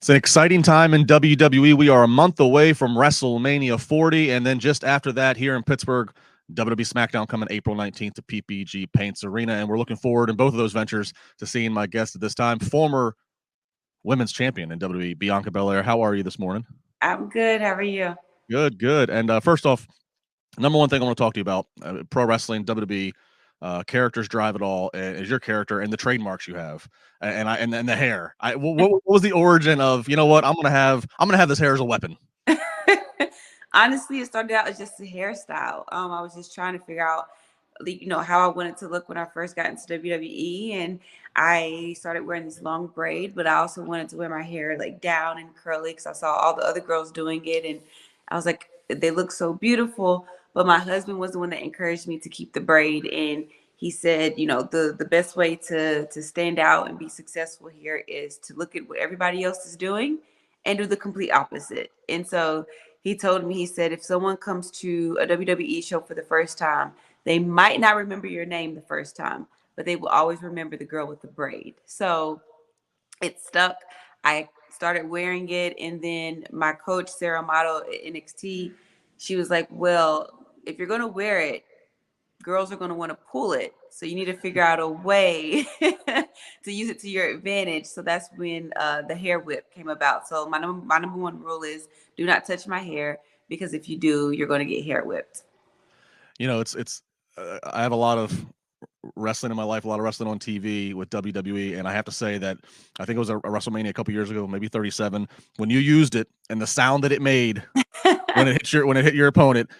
It's an exciting time in WWE. We are a month away from WrestleMania 40, and then just after that, here in Pittsburgh, WWE SmackDown coming April 19th to PPG Paints Arena, and we're looking forward in both of those ventures to seeing my guest at this time, former women's champion in WWE, Bianca Belair. How are you this morning? I'm good. How are you? Good, good. And first off, number one thing I want to talk to you about, pro wrestling, WWE, characters drive it all, is your character and the trademarks you have, and the hair. What was the origin of, you know what, I'm gonna have this hair as a weapon? Honestly, it started out as just a hairstyle. I was just trying to figure out, how I wanted to look when I first got into WWE, and I started wearing this long braid, but I also wanted to wear my hair like down and curly because I saw all the other girls doing it, and I was like, they look so beautiful. But my husband was the one that encouraged me to keep the braid, and he said, the best way to stand out and be successful here is to look at what everybody else is doing and do the complete opposite. And so he told me, he said, if someone comes to a WWE show for the first time, they might not remember your name the first time, but they will always remember the girl with the braid. So it stuck. I started wearing it. And then my coach, Sarah Amato at NXT, she was like, well, if you're going to wear it, girls are going to want to pull it. So you need to figure out a way to use it to your advantage. So that's when the hair whip came about. So my number one rule is do not touch my hair, because if you do, you're going to get hair whipped. It's I have a lot of wrestling in my life, a lot of wrestling on TV with WWE, and I have to say that I think it was a WrestleMania a couple years ago, maybe 37, when you used it and the sound that it made when it hit your opponent.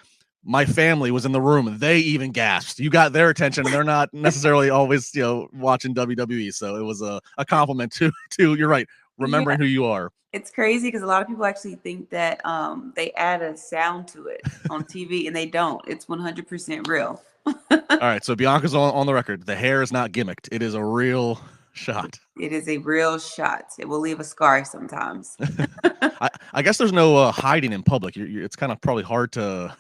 My family was in the room. They even gasped. You got their attention, and they're not necessarily always, watching WWE. So it was a compliment to you're right, remembering who you are. It's crazy because a lot of people actually think that they add a sound to it on TV, and they don't. It's 100% real. All right, so Bianca's on the record. The hair is not gimmicked. It is a real shot. It is a real shot. It will leave a scar sometimes. I guess there's no hiding in public. It's kind of probably hard to.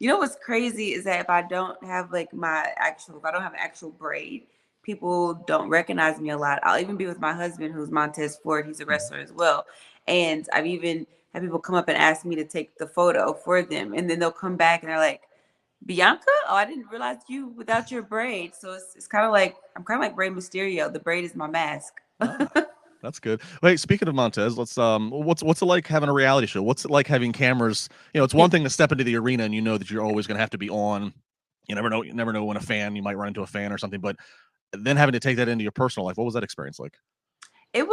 What's crazy is that if I don't have if I don't have an actual braid, people don't recognize me a lot. I'll even be with my husband, who's Montez Ford. He's a wrestler as well. And I've even had people come up and ask me to take the photo for them. And then they'll come back and they're like, Bianca? Oh, I didn't realize you without your braid. So it's kind of like, I'm kind of like Rey Mysterio. The braid is my mask. That's good. Wait, speaking of Montez, let's what's it like having a reality show? What's it like having cameras? It's one thing to step into the arena and you know that you're always going to have to be on. You never know when you might run into a fan or something, but then having to take that into your personal life, what was that experience like? It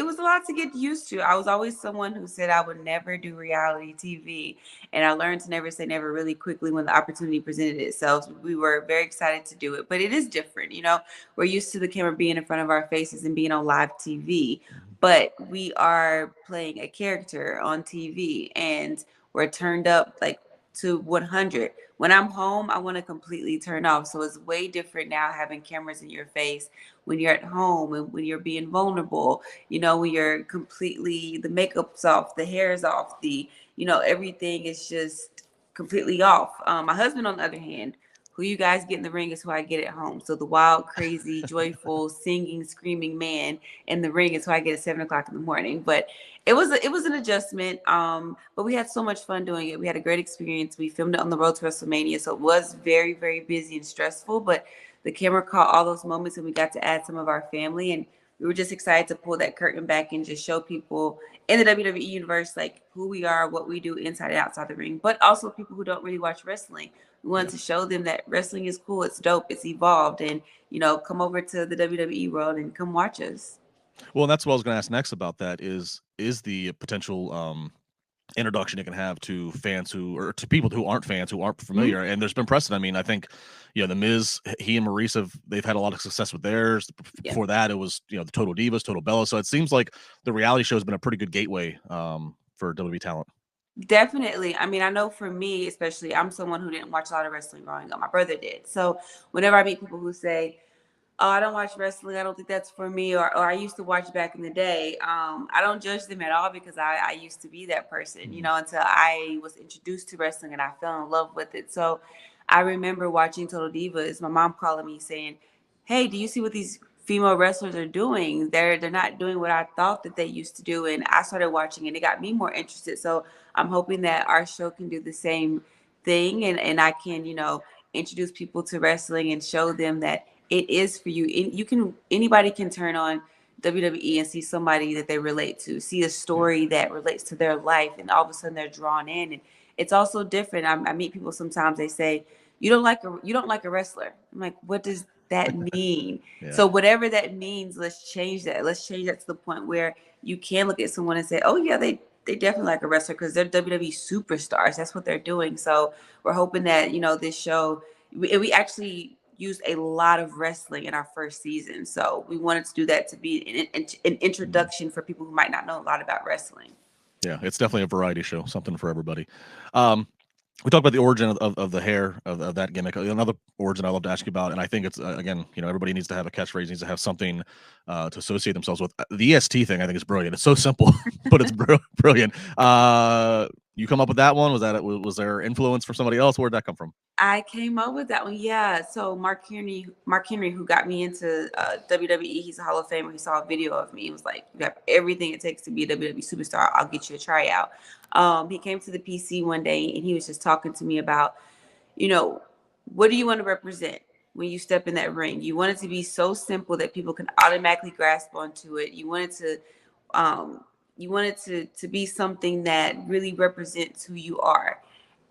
was a lot to get used to. I was always someone who said I would never do reality TV, and I learned to never say never really quickly when the opportunity presented itself. We were very excited to do it, but it is different. We're used to the camera being in front of our faces and being on live TV, but we are playing a character on TV, and we're turned up like to 100. When I'm home, I want to completely turn off. So it's way different now having cameras in your face when you're at home and when you're being vulnerable, when you're completely, the makeup's off, the hair is off, everything is just completely off. My husband, on the other hand, who you guys get in the ring is who I get at home. So the wild, crazy, joyful, singing, screaming man in the ring is who I get at 7:00 in the morning. But it was an adjustment. But we had so much fun doing it. We had a great experience. We filmed it on the road to WrestleMania. So it was very, very busy and stressful, but the camera caught all those moments and we got to add some of our family. And we were just excited to pull that curtain back and just show people in the WWE universe, like who we are, what we do inside and outside the ring, but also people who don't really watch wrestling. We wanted to show them that wrestling is cool, it's dope, it's evolved, and come over to the WWE world and come watch us. Well, and that's what I was going to ask next about that is the potential introduction it can have to fans or to people who aren't fans, who aren't familiar. Mm-hmm. And there's been precedent. I mean, I think, the Miz, he and Maurice they've had a lot of success with theirs. Before that, it was, the Total Divas, Total Bellas. So it seems like the reality show has been a pretty good gateway for WWE talent. Definitely. I mean, I know for me, especially, I'm someone who didn't watch a lot of wrestling growing up. My brother did. So whenever I meet people who say, oh, I don't watch wrestling, I don't think that's for me, or I used to watch back in the day, I don't judge them at all, because I used to be that person, until I was introduced to wrestling and I fell in love with it. So I remember watching Total Divas, my mom calling me saying, hey, do you see what these female wrestlers are doing. They're not doing what I thought that they used to do, and I started watching and it got me more interested. So I'm hoping that our show can do the same thing, and I can, you know, introduce people to wrestling and show them that it is for you. And you can, anybody can turn on WWE and see somebody that they relate to, see a Yeah. story that relates to their life, and all of a sudden they're drawn in. And it's also different. I meet people sometimes, they say, you don't like a wrestler. I'm like, what does that mean? Yeah. So whatever that means, let's change that. Let's change that to the point where you can look at someone and say, oh yeah, they definitely like a wrestler because they're WWE superstars. That's what they're doing. So we're hoping that, you know, this show, we actually used a lot of wrestling in our first season. So we wanted to do that to be an Mhm. introduction for people who might not know a lot about wrestling. Yeah, it's definitely a variety show, something for everybody. We talked about the origin of the hair of that gimmick. Another origin I love to ask you about, and I think it's again, you know, everybody needs to have a catchphrase, needs to have something to associate themselves with. The EST thing, I think, is brilliant. It's so simple, but it's brilliant. You come up with that one? Was there influence for somebody else? Where'd that come from? I came up with that one. Yeah. So Mark Henry, who got me into WWE, he's a Hall of Famer. He saw a video of me. He was like, "You have everything it takes to be a WWE superstar. I'll get you a tryout." He came to the PC one day and he was just talking to me about, you know, what do you want to represent when you step in that ring? You want it to be so simple that people can automatically grasp onto it. Um, you want it to be something that really represents who you are.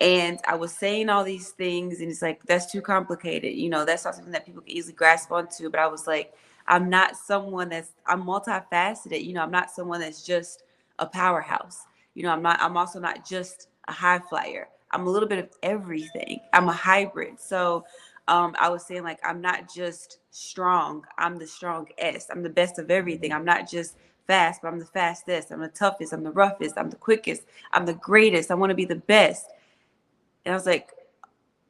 And I was saying all these things, and it's like, that's too complicated. You know, that's not something that people can easily grasp onto. But I was like, I'm multifaceted. You know, I'm not someone that's just a powerhouse. You know, I'm also not just a high flyer. I'm a little bit of everything. I'm a hybrid. So I was saying, like, I'm not just strong. I'm the strongest. I'm the best of everything. I'm not just fast, but I'm the fastest. I'm the toughest. I'm the roughest. I'm the quickest. I'm the greatest. I want to be the best. And I was like,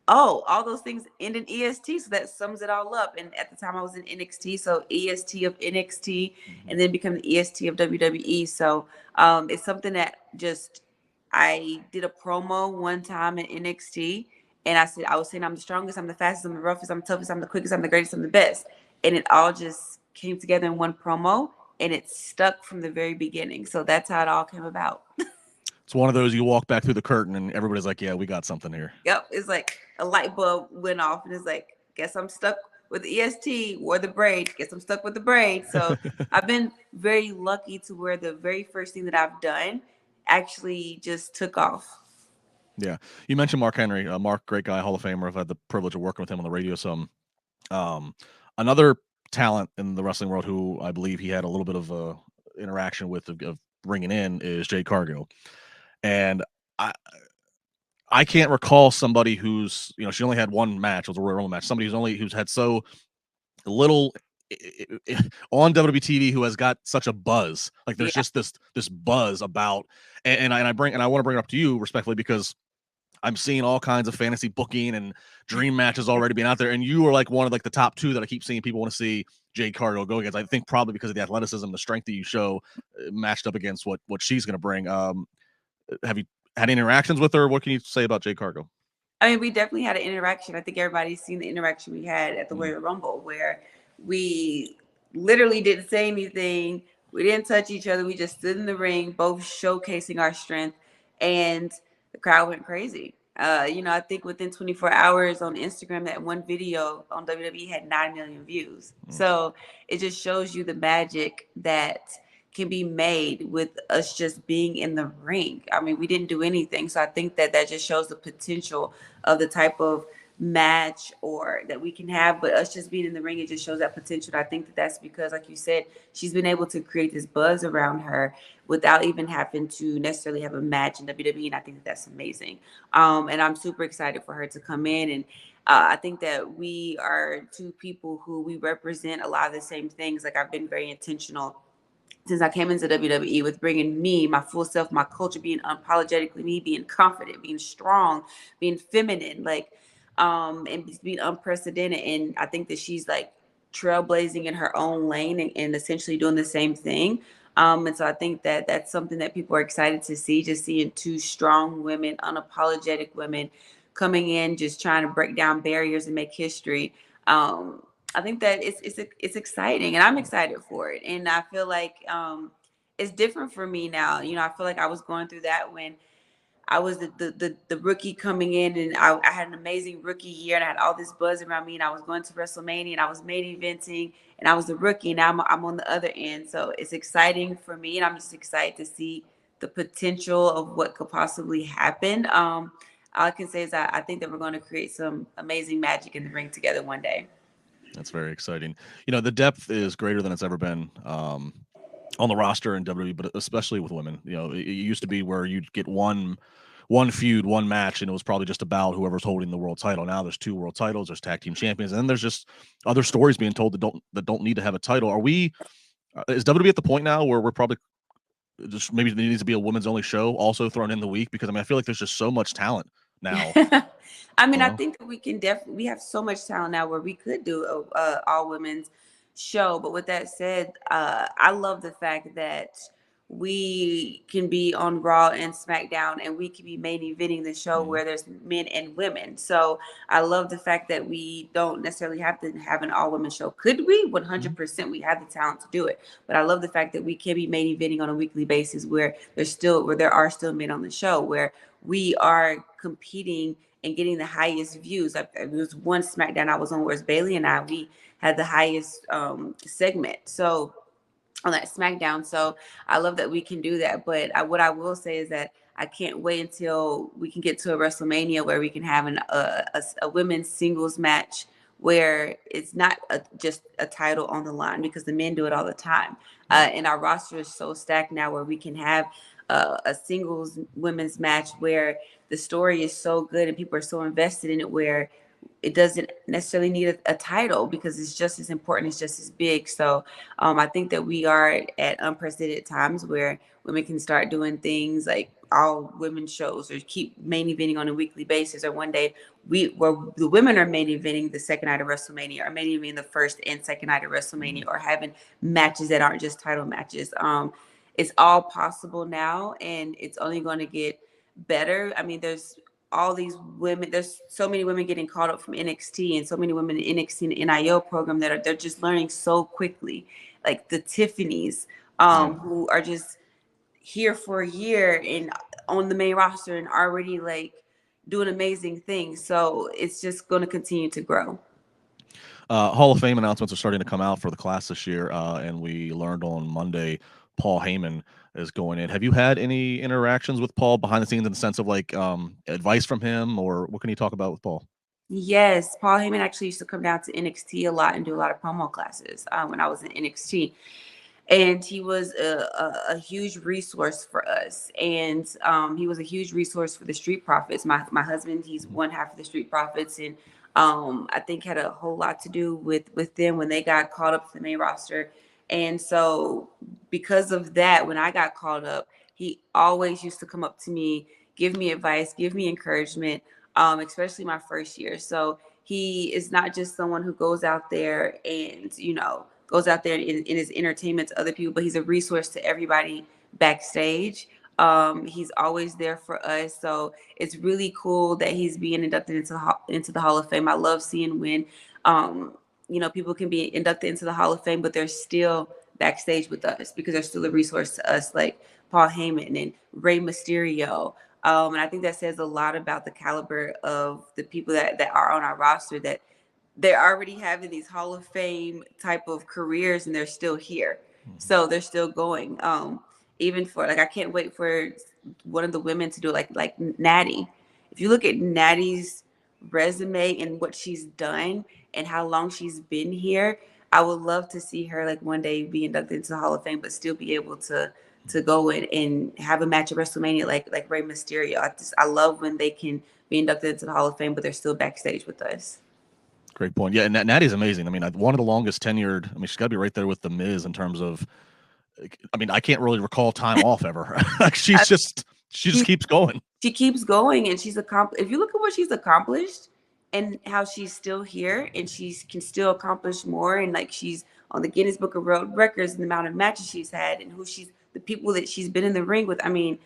oh, all those things end in EST. So that sums it all up. And at the time I was in NXT, so EST of NXT, Mhm. and then become the EST of WWE. So it's something that just, I did a promo one time in NXT, and I was saying I'm the strongest, I'm the fastest, I'm the roughest, I'm the toughest, I'm the quickest, I'm the greatest, I'm the best. And it all just came together in one promo, and it stuck from the very beginning. So that's how it all came about. It's one of those you walk back through the curtain and everybody's like, "Yeah, we got something here." Yep, it's like a light bulb went off, and it's like, guess I'm stuck with the EST or the braid. Guess I'm stuck with the braid. So I've been very lucky to where the very first thing that I've done actually just took off. Yeah, you mentioned Mark Henry. Mark, great guy, Hall of Famer. I've had the privilege of working with him on the radio some. Um, Another talent in the wrestling world who I believe he had a little bit of a interaction with of bringing in is Jade Cargill, and I I can't recall somebody who's, you know, she only had one match, it was a Royal Rumble match. Somebody who's had so little on WWE TV who has got such a buzz. Like there's Yeah. just this buzz about, and I want to bring it up to you respectfully because I'm seeing all kinds of fantasy booking and dream matches already being out there, and you are like one of like the top two that I keep seeing people want to see Jade Cargill go against. I think probably because of the athleticism, the strength that you show, matched up against what she's going to bring. Have you had interactions with her? What can you say about Jade Cargill? I mean, we definitely had an interaction. I think everybody's seen the interaction we had at the Mm, Royal Rumble, where we literally didn't say anything. We didn't touch each other. We just stood in the ring, both showcasing our strength, and the crowd went crazy. You know, I think within 24 hours on Instagram, that one video on WWE had 9 million views. mm. So it just shows you the magic that can be made with us just being in the ring. I mean, we didn't do anything. So I think that that just shows the potential of the type of match or that we can have, but us just being in the ring, it just shows that potential. And I think that that's because, like you said, she's been able to create this buzz around her without even having to necessarily have a match in WWE, and I think that that's amazing. And I'm super excited for her to come in, and I think that we are two people who we represent a lot of the same things. Like, I've been very intentional since I came into WWE with bringing me, my full self, my culture, being unapologetically me, being confident, being strong, being feminine, like, and just being unprecedented. And I think that she's like trailblazing in her own lane, and essentially doing the same thing. And so I think that that's something that people are excited to see, just seeing two strong women, unapologetic women coming in, just trying to break down barriers and make history. I think that it's exciting, and I'm excited for it. And I feel like it's different for me now. You know, I feel like I was going through that when I was the rookie coming in, and I had an amazing rookie year, and I had all this buzz around me, and I was going to WrestleMania, and I was main eventing, and I was the rookie. Now I'm on the other end, so it's exciting for me, and I'm just excited to see the potential of what could possibly happen. All I can say is I think that we're going to create some amazing magic in the ring together one day. That's very exciting. You know, the depth is greater than it's ever been on the roster in WWE, but especially with women. You know, it used to be where you'd get one feud, one match, and it was probably just about whoever's holding the world title. Now there's 2 world titles, there's tag team champions, and then there's just other stories being told that don't need to have a title. Are we? Is WWE at the point now where we're probably just maybe there needs to be a women's only show also thrown in the week? Because I mean, I feel like there's just so much talent now. I mean, You I know? think that we can definitely, we have so much talent now where we could do a all women's show. But with that said, I love the fact that we can be on Raw and SmackDown, and we can be main eventing the show Mhm. where there's men and women. So I love the fact that we don't necessarily have to have an all women show. Could we? Mhm. 100%. We have the talent to do it. But I love the fact that we can be main eventing on a weekly basis where there are still men on the show, where we are competing and getting the highest views. There was one SmackDown I was on where it's Bailey and we had the highest segment. So on that SmackDown. So I love that we can do that. But what I will say is that I can't wait until we can get to a WrestleMania where we can have a women's singles match where it's not just a title on the line, because the men do it all the time. Yeah. And our roster is so stacked now where we can have a singles women's match where the story is so good and people are so invested in it, where it doesn't necessarily need a title because it's just as important, it's just as big. So I think that we are at unprecedented times where women can start doing things like all women shows, or keep main eventing on a weekly basis, or one day where the women are main eventing the second night of WrestleMania, or main eventing the first and second night of WrestleMania, Mhm. or having matches that aren't just title matches. It's all possible now, and it's only going to get better. I mean, there's all these women, there's so many women getting called up from NXT, and so many women in NXT and NIO program they're just learning so quickly, like the Tiffany's, Yeah. who are just here for a year and on the main roster and already like doing amazing things. So it's just going to continue to grow. Hall of Fame announcements are starting to come out for the class this year, and we learned on Monday Paul Heyman is going in. Have you had any interactions with Paul behind the scenes in the sense of like advice from him, or what can you talk about with Paul? Yes, Paul Heyman actually used to come down to NXT a lot and do a lot of promo classes when I was in NXT. And he was a huge resource for us. And he was a huge resource for the Street Profits. My husband, he's Mhm. one half of the Street Profits. And I think had a whole lot to do with them when they got called up to the main roster. And so because of that, when I got called up, he always used to come up to me, give me advice, give me encouragement, especially my first year. So he is not just someone who goes out there and, goes out there in his entertainment to other people, but he's a resource to everybody backstage. He's always there for us. So it's really cool that he's being inducted into the Hall of Fame. I love seeing when, people can be inducted into the Hall of Fame, but they're still backstage with us because they're still a resource to us, like Paul Heyman and Rey Mysterio. And I think that says a lot about the caliber of the people that are on our roster, that they're already having these Hall of Fame type of careers and they're still here. Mhm. So they're still going. Even for like, I can't wait for one of the women to do like Natty. If you look at Natty's resume and what she's done and how long she's been here, I would love to see her like one day be inducted into the Hall of Fame, but still be able to go in and have a match at WrestleMania like Rey Mysterio. I love when they can be inducted into the Hall of Fame, but they're still backstage with us. Great point. Yeah, and Natty's amazing. I mean, one of the longest tenured. I mean, she's got to be right there with the Miz in terms of. I mean, I can't really recall time off ever. Like she just She keeps going. she keeps going, and she's accomplished. If you look at what she's accomplished and how she's still here and she can still accomplish more, and like she's on the Guinness Book of World Records and the amount of matches she's had and the people that she's been in the ring with. I mean,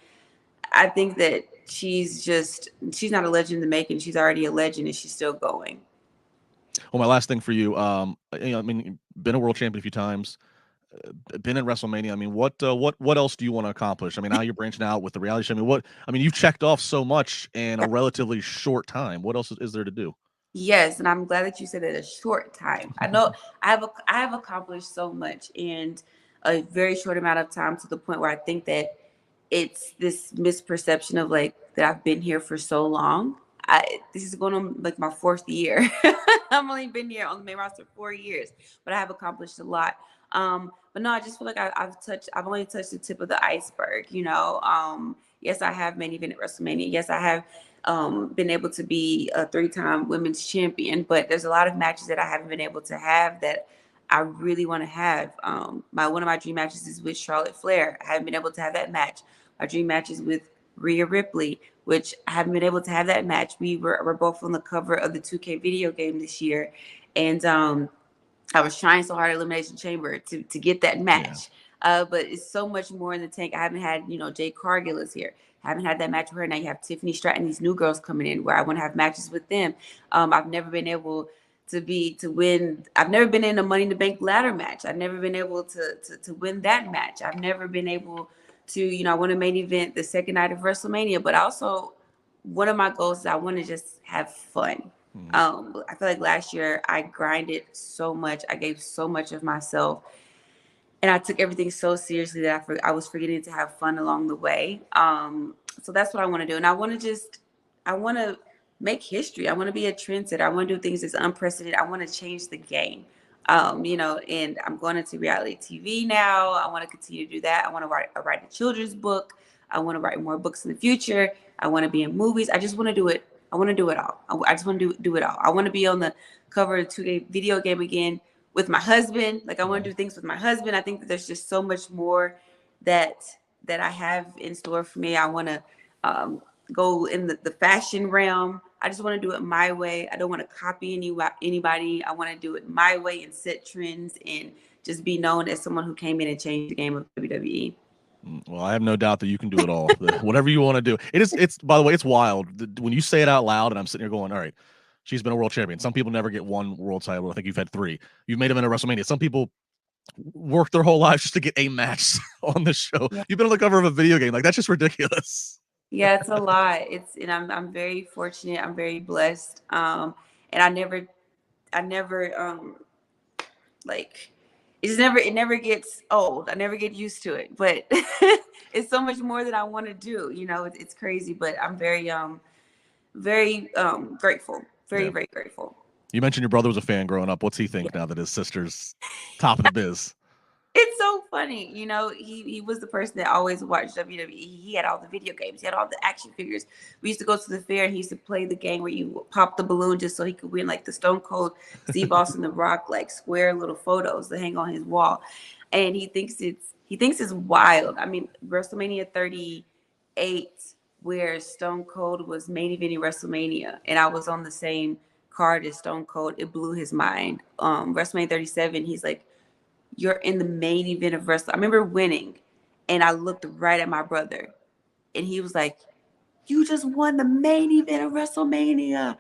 I think that she's not a legend in the making. She's already a legend and she's still going. Well, my last thing for you, I mean, been a world champion a few times, been in WrestleMania. I mean, what else do you want to accomplish? I mean, now you're branching out with the reality show. I mean, you've checked off so much in a relatively short time. What else is there to do? Yes, and I'm glad that you said it a short time. I know I have accomplished so much in a very short amount of time, to the point where I think that it's this misperception of like that I've been here for so long. This is going on like my fourth year. I've only been here on the main roster 4 years, but I have accomplished a lot. But no, I just feel like I've only touched the tip of the iceberg. Yes, I have main event at WrestleMania. Yes, I have been able to be a 3-time women's champion, but there's a lot of matches that I haven't been able to have that I really want to have. One of my dream matches is with Charlotte Flair. I haven't been able to have that match. My dream match is with Rhea Ripley, which I haven't been able to have that match. We're both on the cover of the 2K video game this year, and I was trying so hard at Elimination Chamber to get that match. Yeah. But it's so much more in the tank. I haven't had, Jade Cargill is here. I haven't had that match with her. Now you have Tiffany Stratton, these new girls coming in where I want to have matches with them. I've never been able to win. I've never been in a Money in the Bank ladder match. I've never been able to win that match. I've never been able to, I want to main event the second night of WrestleMania, but also one of my goals is I want to just have fun. I feel like last year I grinded so much. I gave so much of myself, and I took everything so seriously that I was forgetting to have fun along the way. So that's what I want to do. And I want to make history. I want to be a trendsetter. I want to do things that's unprecedented. I want to change the game. And I'm going into reality TV now. I want to continue to do that. I want to write a children's book. I want to write more books in the future. I want to be in movies. I just want to do it. I want to do it all. I just want to do it all. I want to be on the cover of a video game again with my husband. Like, I want to do things with my husband. I think that there's just so much more that I have in store for me. I want to go in the fashion realm. I just want to do it my way. I don't want to copy anybody. I want to do it my way and set trends and just be known as someone who came in and changed the game of WWE. Well, I have no doubt that you can do it all. Whatever you want to do. It's by the way, it's wild when you say it out loud, and I'm sitting here going, all right, she's been a world champion. Some people never get one world title. I think you've had 3. You've made them in a WrestleMania. Some people work their whole lives just to get a match on the show. Yeah. You've been on the cover of a video game. Like, that's just ridiculous. Yeah, it's a lot. And I'm very fortunate. I'm very blessed. And I never like, it never gets old. I never get used to it, but it's so much more that I want to do. It's crazy, but I'm very grateful. Very grateful. You mentioned your brother was a fan growing up. What's he think now that his sister's top of the biz? It's so funny. He was the person that always watched WWE. He had all the video games. He had all the action figures. We used to go to the fair, and he used to play the game where you pop the balloon just so he could win like the Stone Cold Steve Austin The Rock, like square little photos to hang on his wall. And he thinks it's wild. I mean, WrestleMania 38, where Stone Cold was main eventing WrestleMania, and I was on the same card as Stone Cold. It blew his mind. WrestleMania 37, he's like, you're in the main event of wrestling. I remember winning, and I looked right at my brother, and he was like, you just won the main event of WrestleMania.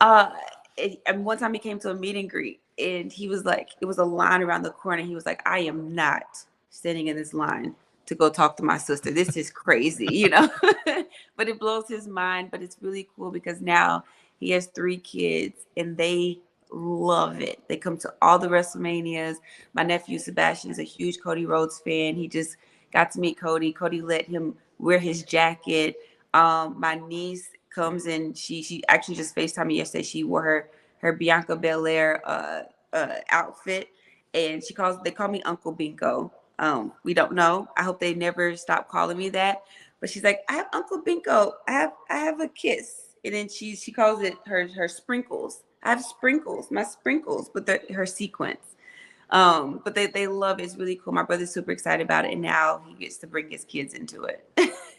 And one time he came to a meet and greet, and he was like, it was a line around the corner. He was like, I am not standing in this line to go talk to my sister. This is crazy, But it blows his mind. But it's really cool because now he has 3 kids, and they love it. They come to all the WrestleManias. My nephew Sebastian is a huge Cody Rhodes fan. He just got to meet Cody. Cody let him wear his jacket. My niece comes and she actually just FaceTimed me yesterday. She wore her Bianca Belair outfit, and they call me Uncle Binko. We don't know. I hope they never stop calling me that. But she's like, I have Uncle Binko. I have a kiss. And then she calls it her sprinkles. I have sprinkles, my sprinkles, but her sequence. But they love it. It's really cool. My brother's super excited about it, and now he gets to bring his kids into it.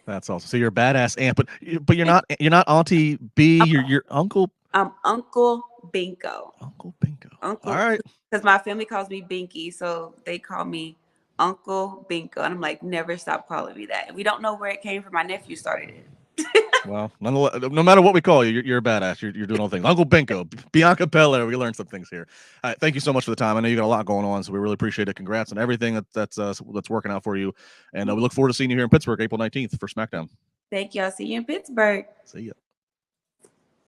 That's awesome. So you're a badass aunt, but you're not Auntie B. You're Uncle. I'm Uncle Binko. Uncle Binko. Uncle. All right. Because my family calls me Binky, so they call me Uncle Binko, and I'm like, never stop calling me that. And we don't know where it came from. My nephew started it. Well, no matter what we call you, you're a badass. You're doing all things. Uncle Binko, Bianca Belair. We learned some things here. All right, thank you so much for the time. I know you got a lot going on, so we really appreciate it. Congrats on everything that's working out for you, and we look forward to seeing you here in Pittsburgh, April 19th for SmackDown. Thank you. I'll see you in Pittsburgh. See ya.